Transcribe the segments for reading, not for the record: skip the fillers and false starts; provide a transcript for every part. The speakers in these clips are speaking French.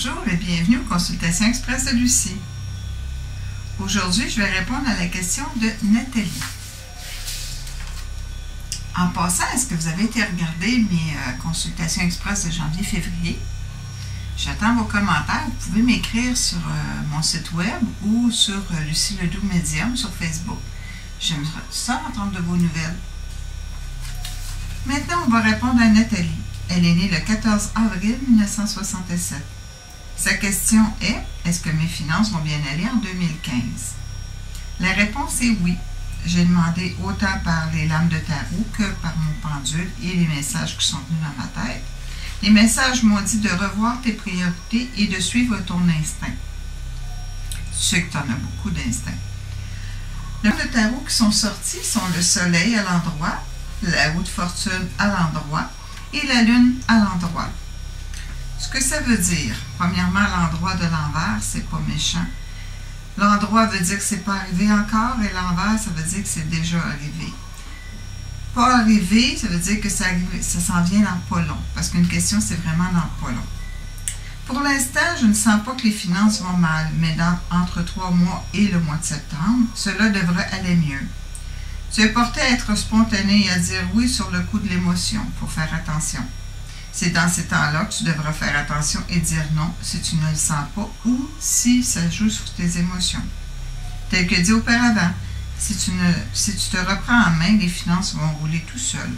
Bonjour et bienvenue aux Consultations Express de Lucie. Aujourd'hui, je vais répondre à la question de Nathalie. En passant, est-ce que vous avez été regarder mes Consultations Express de janvier-février? J'attends vos commentaires. Vous pouvez m'écrire sur mon site web ou sur Lucie Ledoux Medium sur Facebook. J'aime ça entendre de vos nouvelles. Maintenant, on va répondre à Nathalie. Elle est née le 14 avril 1967. Sa question est « Est-ce que mes finances vont bien aller en 2015? » La réponse est oui. J'ai demandé autant par les lames de tarot que par mon pendule et les messages qui sont venus dans ma tête. Les messages m'ont dit de revoir tes priorités et de suivre ton instinct. Tu sais que tu en as beaucoup d'instinct. Les lames de tarot qui sont sortis sont le soleil à l'endroit, la roue de fortune à l'endroit et la lune à l'endroit. Ce que ça veut dire, premièrement, l'endroit de l'envers, c'est pas méchant. L'endroit veut dire que c'est pas arrivé encore et l'envers, ça veut dire que c'est déjà arrivé. Pas arrivé, ça veut dire que ça s'en vient dans pas long, parce qu'une question, c'est vraiment dans pas long. Pour l'instant, je ne sens pas que les finances vont mal, mais entre 3 mois et le mois de septembre, cela devrait aller mieux. Tu es porté à être spontané et à dire oui sur le coup de l'émotion. Il faut faire attention. C'est dans ces temps-là que tu devras faire attention et dire non si tu ne le sens pas ou si ça joue sur tes émotions. Tel que dit auparavant, si tu te reprends en main, les finances vont rouler tout seul.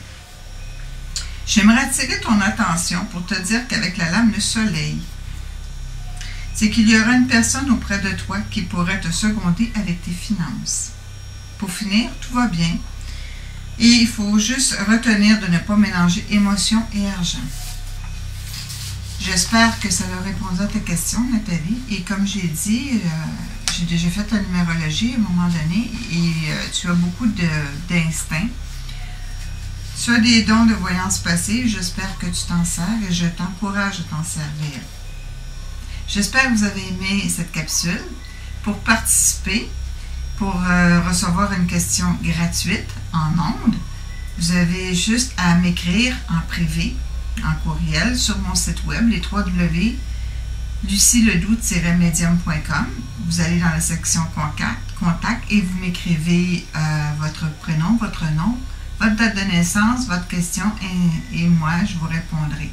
J'aimerais attirer ton attention pour te dire qu'avec la lame de soleil, c'est qu'il y aura une personne auprès de toi qui pourrait te seconder avec tes finances. Pour finir, tout va bien. Et il faut juste retenir de ne pas mélanger émotion et argent. J'espère que ça a répondu à ta question, Nathalie. Et comme j'ai dit, j'ai déjà fait ta numérologie à un moment donné et tu as beaucoup d'instinct. Tu as des dons de voyance passive. J'espère que tu t'en sers et je t'encourage à t'en servir. J'espère que vous avez aimé cette capsule. Pour participer, pour recevoir une question gratuite en ondes, vous avez juste à m'écrire en privé, en courriel, sur mon site web, les www.lucieledoux-medium.com. Vous allez dans la section contact et vous m'écrivez votre prénom, votre nom, votre date de naissance, votre question et moi, je vous répondrai.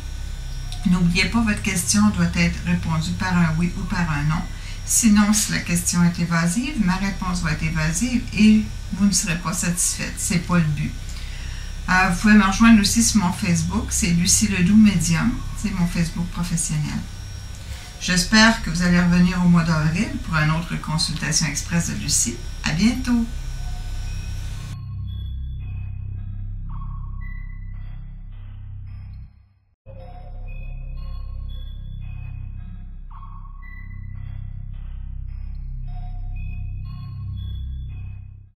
N'oubliez pas, votre question doit être répondue par un oui ou par un non. Sinon, si la question est évasive, ma réponse va être évasive et vous ne serez pas satisfaite. Ce n'est pas le but. Vous pouvez me rejoindre aussi sur mon Facebook. C'est Lucie Ledoux Medium. C'est mon Facebook professionnel. J'espère que vous allez revenir au mois d'avril pour une autre consultation express de Lucie. À bientôt!